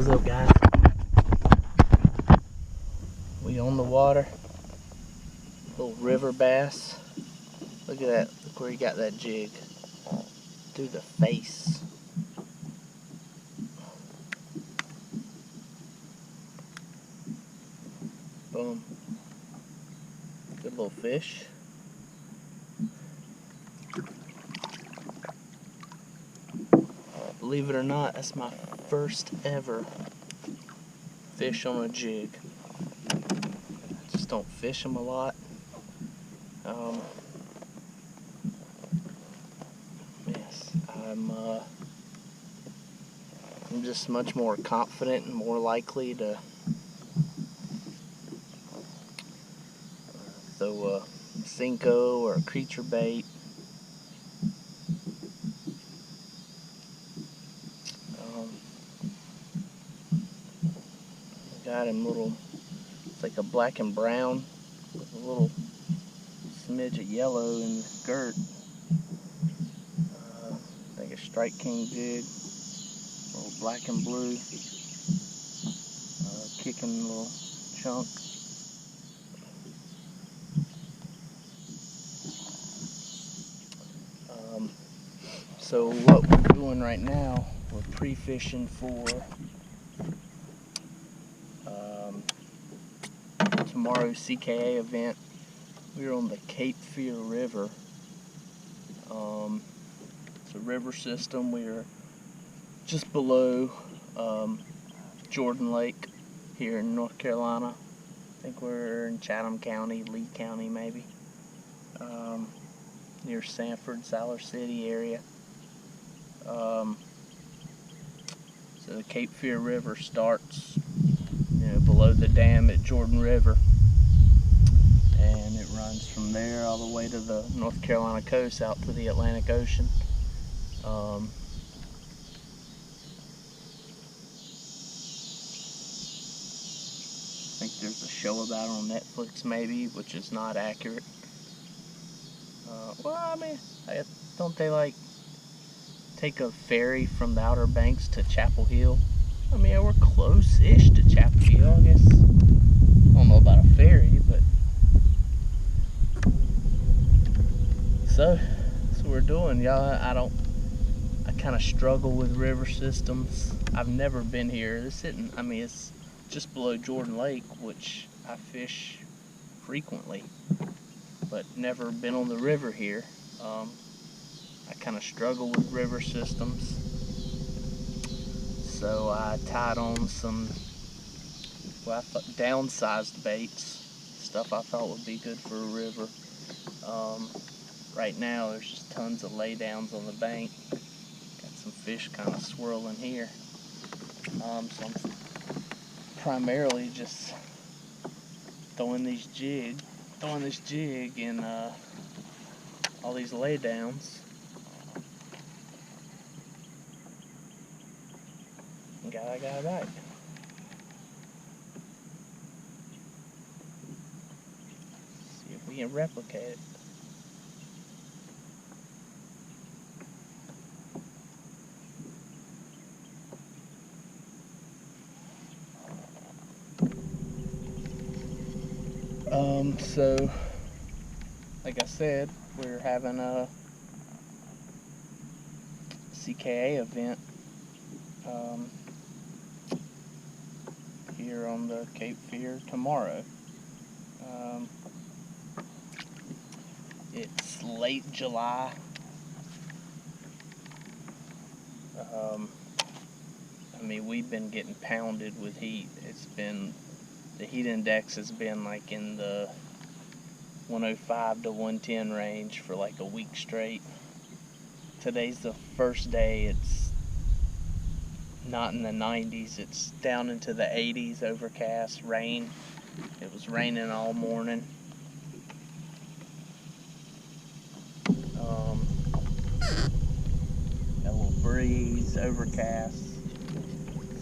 What's up, guys? We on the water. Little river bass. Look at that. Look where he got that jig. Through the face. Boom. Good little fish. Believe it or not, that's my first ever fish on a jig. I just don't fish them a lot. Yes, I'm just much more confident and more likely to throw a Cinco or a creature bait. Got him little, it's like a black and brown with a little smidge of yellow in the skirt. I think a Strike King jig, a little black and blue, kicking a little chunk. So what we're doing right now, we're pre-fishing for tomorrow's CKA event. We're on the Cape Fear River. It's a river system. We're just below Jordan Lake here in North Carolina. I think we're in Chatham County, Lee County maybe. Near Sanford, Siler City area. So the Cape Fear River starts, below the dam at Jordan River, and it runs from there all the way to the North Carolina coast out to the Atlantic Ocean. I think there's a show about it on Netflix maybe, which is not accurate. Well, I mean, don't they like take a ferry from the Outer Banks to Chapel Hill? I mean, we're close-ish to Chapel Hill, I guess. I don't know about a ferry, but so that's what we're doing, y'all. I kind of struggle with river systems. I've never been here. It's just below Jordan Lake, which I fish frequently, but never been on the river here. I kind of struggle with river systems, so I tied on some downsized baits, stuff I thought would be good for a river. Right now there's just tons of laydowns on the bank. Got some fish kind of swirling here. So I'm primarily just throwing this jig in all these laydowns. And I got it right. See if we can replicate it. So, like I said, we're having a CKA event here on the Cape Fear tomorrow. It's late July. I mean, we've been getting pounded with heat. The heat index has been like in the 105 to 110 range for like a week straight. Today's the first day it's not in the 90s. It's down into the 80s, overcast, rain. It was raining all morning. Got a little breeze, overcast.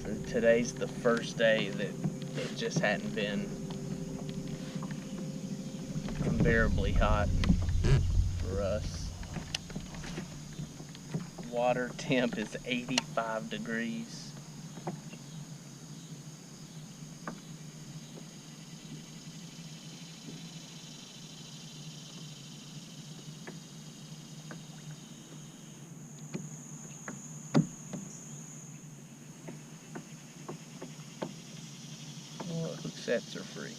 So today's the first day that it just hadn't been unbearably hot for us. Water temp is 85 degrees. sets are free.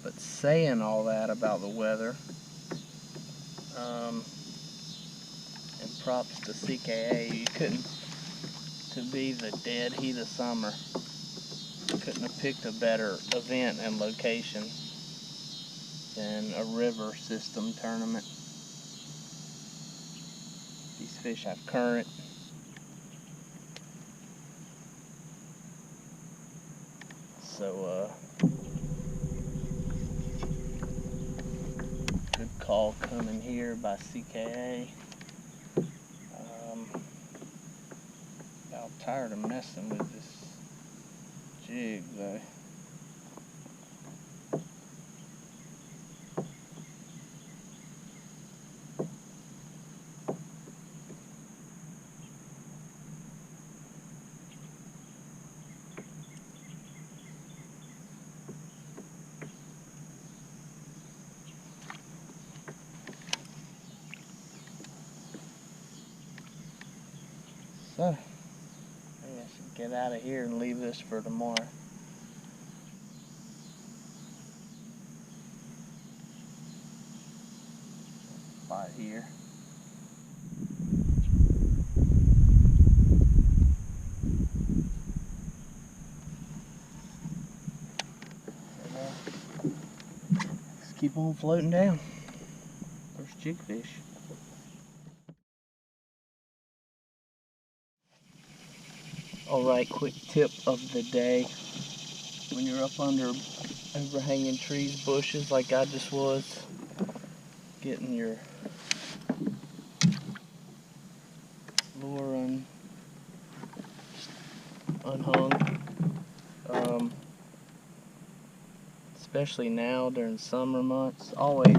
But saying all that about the weather, and props to CKA, you couldn't, to be the dead heat of summer, couldn't have picked a better event and location than a river system tournament. These fish have current. So, good call coming here by CKA. About tired of messing with this jig though. So, I think I should get out of here and leave this for tomorrow. Spot here. Just keep on floating down. There's jigfish. Alright, quick tip of the day. When you're up under overhanging trees, bushes like I just was, getting your lure unhung. Especially now during summer months, always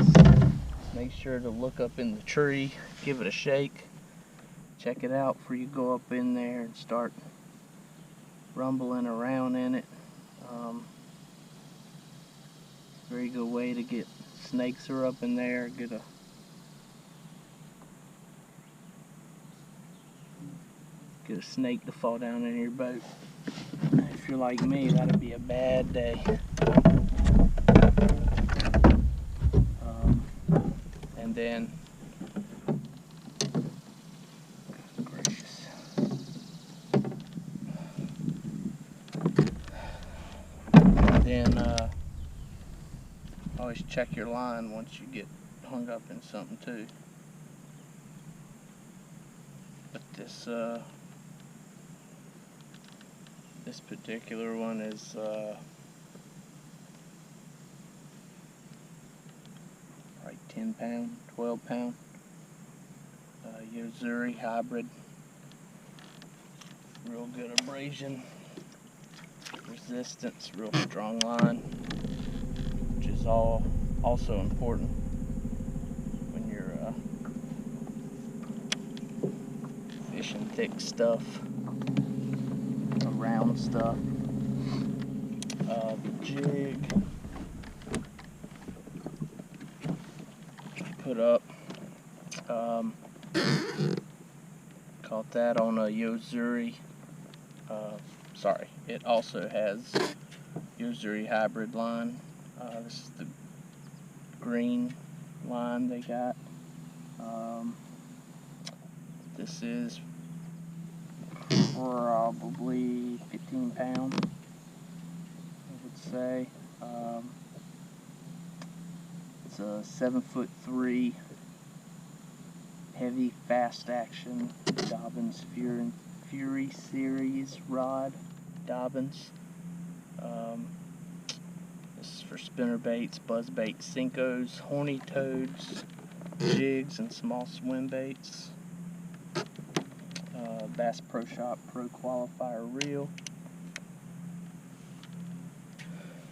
make sure to look up in the tree, give it a shake, check it out before you go up in there and start rumbling around in it. Very good way to get snakes are up in there, get a snake to fall down in your boat. If you're like me, that'd be a bad day. And then, gracious. And then, always check your line once you get hung up in something too. But this particular one is like 10 pound, 12 pound, Yozuri hybrid. Real good abrasion resistance, real strong line, which is also important when you're fishing thick stuff, round stuff. The jig put up, caught that on a Yozuri. Sorry, it also has Yozuri hybrid line. This is the green line they got. This is probably 15 pound, I would say. It's a 7'3" heavy fast action Dobbins Fury series rod. Dobbins. This is for spinner baits, buzz baits, Sinkos, horny toads, jigs, and small swim baits. Bass Pro Shop Pro Qualifier reel.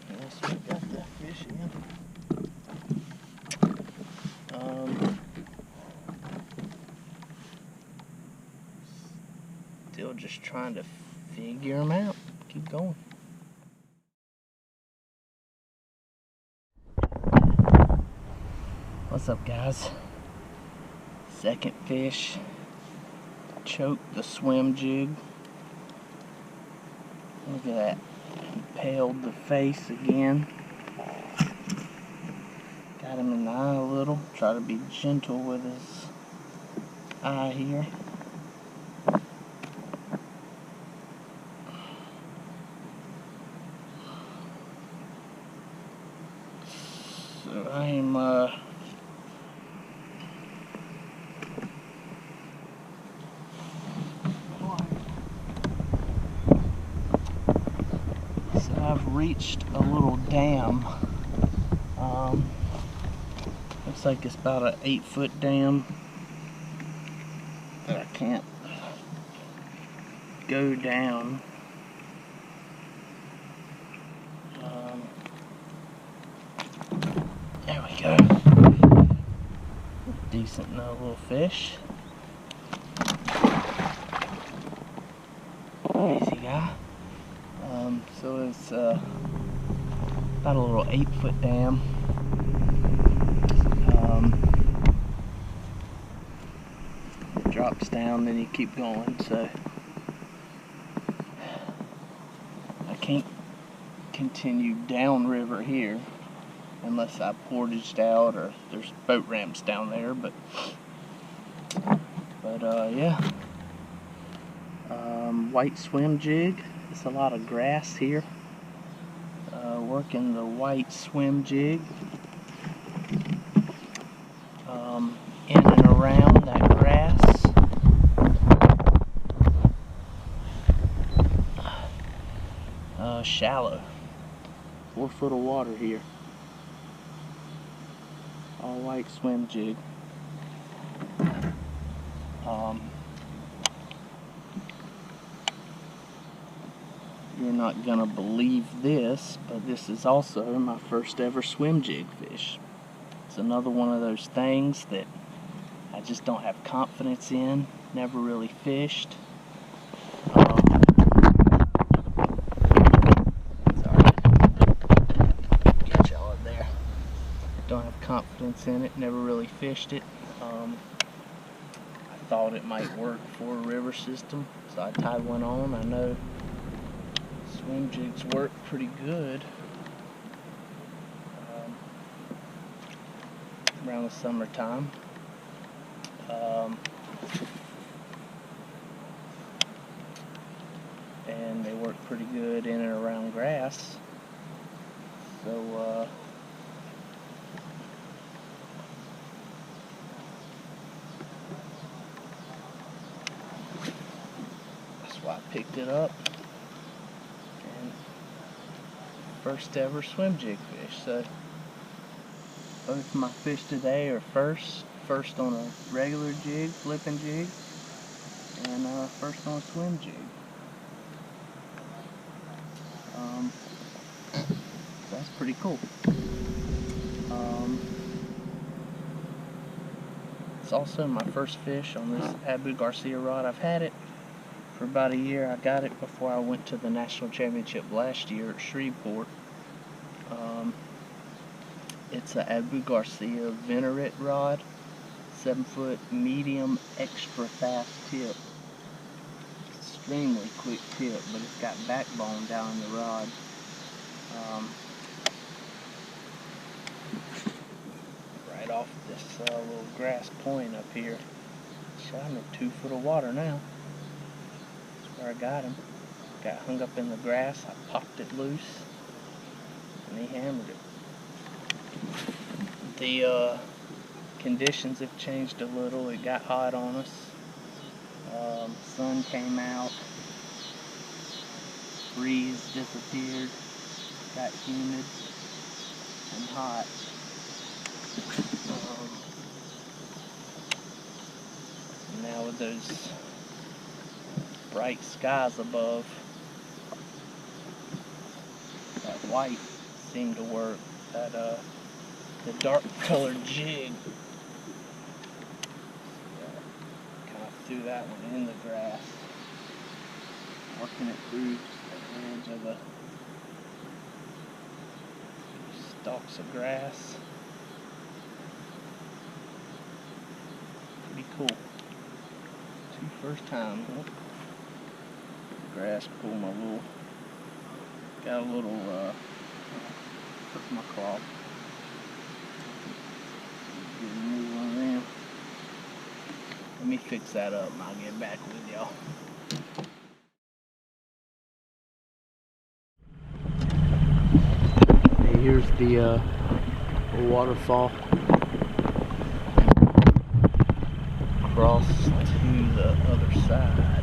What else we got that fish in? Still just trying to figure them out. Keep going. What's up, guys? Second fish. Choked the swim jig. Look at that. Impaled the face again. Got him in the eye a little. Try to be gentle with his eye here. So I am I've reached a little dam. Looks like it's about an 8-foot dam that I can't go down. There we go. Decent little fish. Easy guy. So it's about a little 8-foot dam. It drops down, then you keep going. So I can't continue downriver here unless I portaged out or there's boat ramps down there. But yeah. White swim jig. It's a lot of grass here. Working the white swim jig. In and around that grass. Shallow. 4 foot of water here. All white swim jig. You're not gonna believe this, but this is also my first ever swim jig fish. It's another one of those things that I just don't have confidence in. Never really fished. Sorry, catch y'all up there. Don't have confidence in it. Never really fished it. I thought it might work for a river system, so I tied one on. I know swim jigs work pretty good around the summertime. And they work pretty good in and around grass. So that's why I picked it up. First ever swim jig fish. So both my fish today are first on a regular jig, flipping jig, and first on a swim jig. So that's pretty cool. It's also my first fish on this Abu Garcia rod. I've had it for about a year. I got it before I went to the national championship last year at Shreveport. It's a Abu Garcia Venerate rod, 7-foot medium extra fast tip. Extremely quick tip, but it's got backbone down in the rod. Right off this little grass point up here. Shot him in 2 foot of water now. Where I got him. Got hung up in the grass. I popped it loose and he hammered it. The conditions have changed a little. It got hot on us. Sun came out. Breeze disappeared. Got humid and hot. Now with those bright skies above, that white seemed to work. That the dark colored jig, kind of threw that one in the grass, working it through the edge of the stalks of grass. cool. First time. Oh, grass pull my little. Got a little. Put my claw. Get a new one of them. Let me fix that up and I'll get back with y'all. Okay, here's the waterfall. Across to the other side.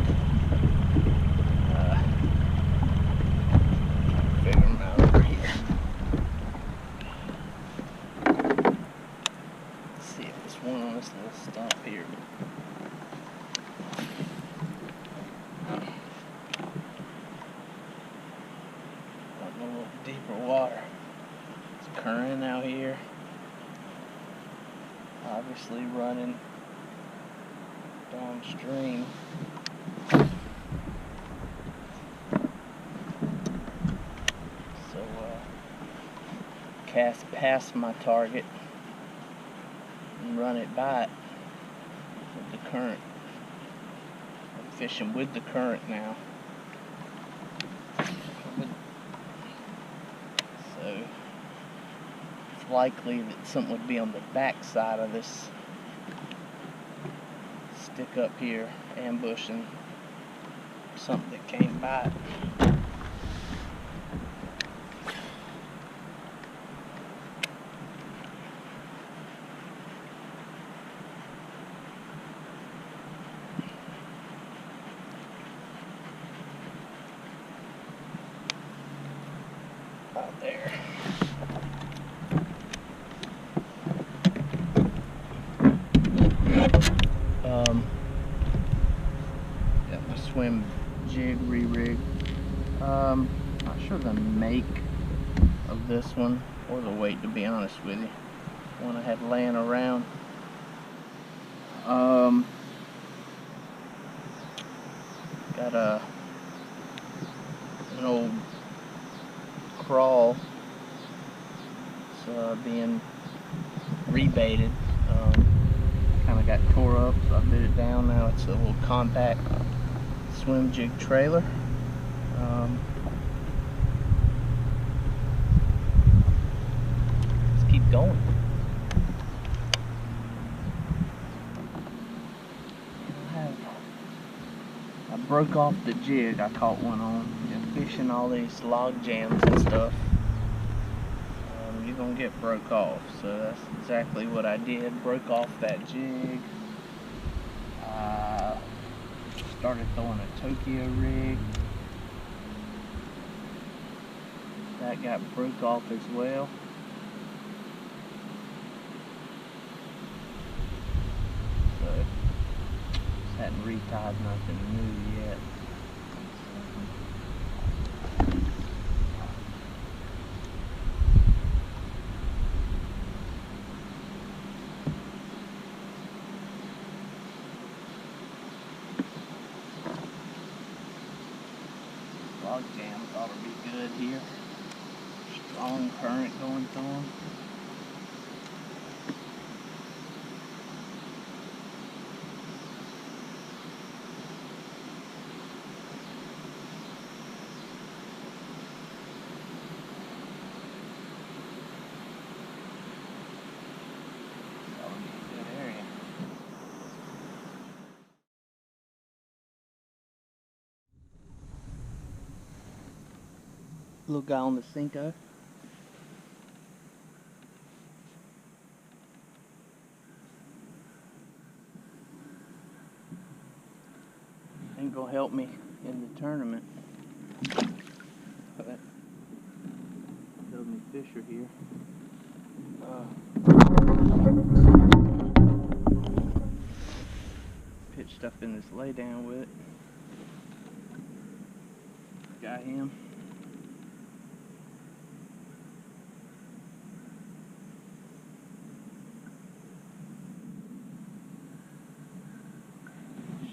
Figure them out over here. Let's see if there's one on this little stump here. Want a little deeper water. It's current out here. Obviously running downstream. So cast past my target and run it by it with the current. I'm fishing with the current now. So it's likely that something would be on the back side of this stick up here, ambushing something that came by it. Out there. Got my swim jig re-rigged. Not sure the make of this one or the weight, to be honest with you. One I had laying around. Got an old crawl. It's being rebaited. Kind of got tore up, so I bit it down. Now it's a little compact swim jig trailer. Let's keep going. I broke off the jig I caught one on. Fishing all these log jams and stuff, you're gonna get broke off. So that's exactly what I did. Broke off that jig. Started throwing a Tokyo rig. That got broke off as well. So just hadn't retied nothing new yet. Log jams ought to be good here. Strong current going through them. Ought to be a good area. Little guy on the Cinco. Ain't gonna help me in the tournament, but me fisher here. Pitch stuff in this lay down with it. Got him.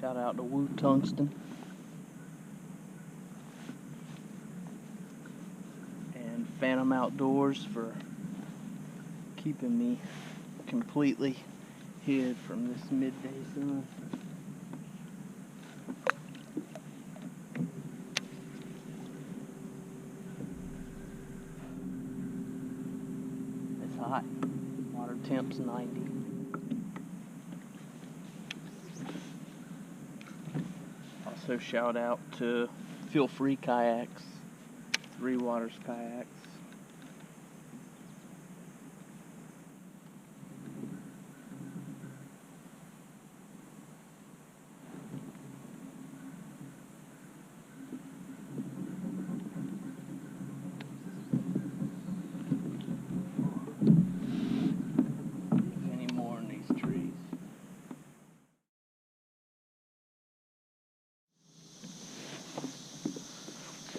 Shout out to Woo Tungsten. And Phantom Outdoors for keeping me completely hid from this midday sun. It's hot. Water temp's 90. Also shout out to Feelfree Kayaks, 3 Waters Kayaks.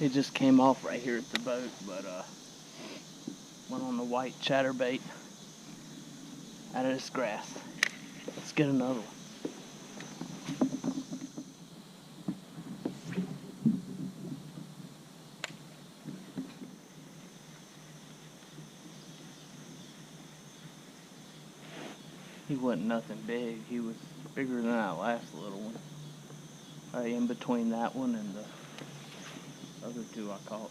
It just came off right here at the boat, but went on the white chatterbait out of this grass. Let's get another one. He wasn't nothing big. He was bigger than that last little one. Right in between that one and the other 2 I caught.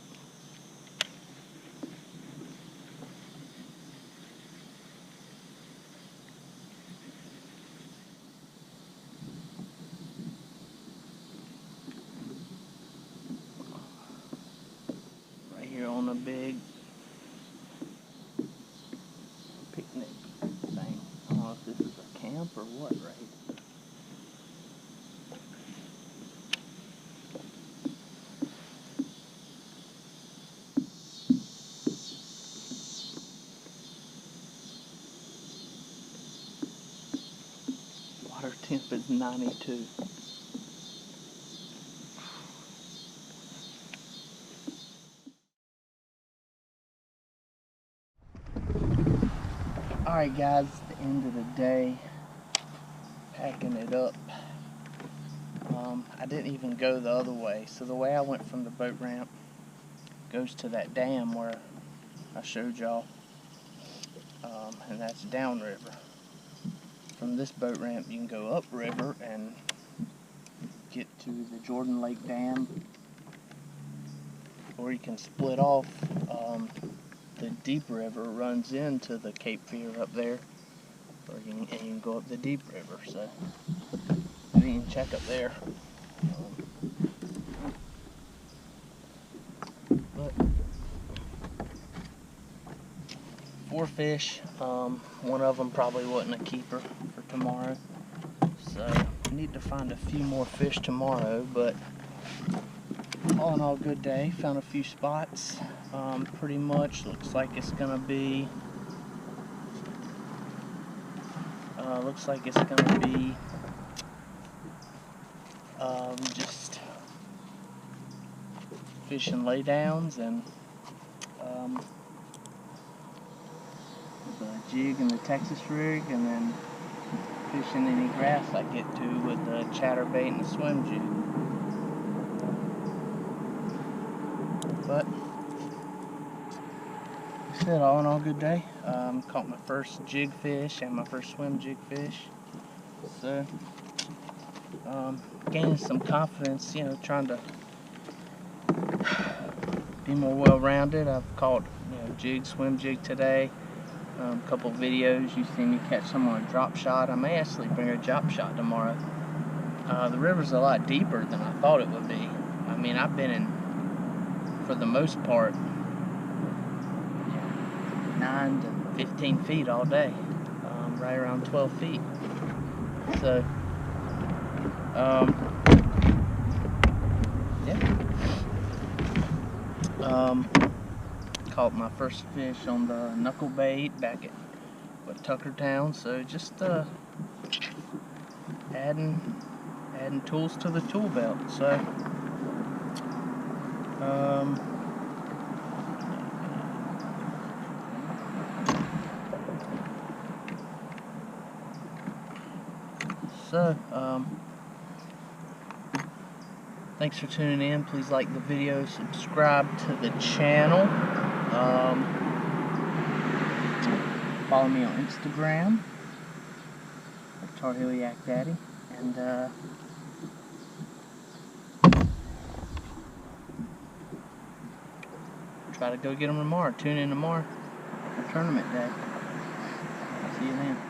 Right here on a big picnic thing. I don't know if this is a camp or what, right? Water temp is 92. Alright guys, it's the end of the day. Packing it up. I didn't even go the other way. So the way I went from the boat ramp goes to that dam where I showed y'all. And that's downriver. From this boat ramp you can go upriver and get to the Jordan Lake Dam, or you can split off. The deep river runs into the Cape Fear up there, or and you can go up the deep river. So you can check up there. But 4 fish. One of them probably wasn't a keeper for tomorrow, so I need to find a few more fish tomorrow. But all in all, good day. Found a few spots. Pretty much looks like it's gonna be just fishing laydowns and the jig and the Texas rig, and then fishing any grass I get to with the chatterbait and the swim jig. But like I said, all in all, good day. Caught my first jig fish and my first swim jig fish. So gaining some confidence, you know, trying to be more well-rounded. I've caught, you know, jig, swim jig today. A couple videos, you see me catch some on a drop shot. I may actually bring a drop shot tomorrow. The river's a lot deeper than I thought it would be. I mean, I've been in, for the most part, 9 to 15 feet all day, right around 12 feet. So, yeah. Caught my first fish on the knuckle bait back at Tuckertown. So just adding tools to the tool belt. So thanks for tuning in. Please like the video, subscribe to the channel. Follow me on Instagram. Tar Heel Yak Daddy, and try to go get them tomorrow. Tune in tomorrow for tournament day. See you then.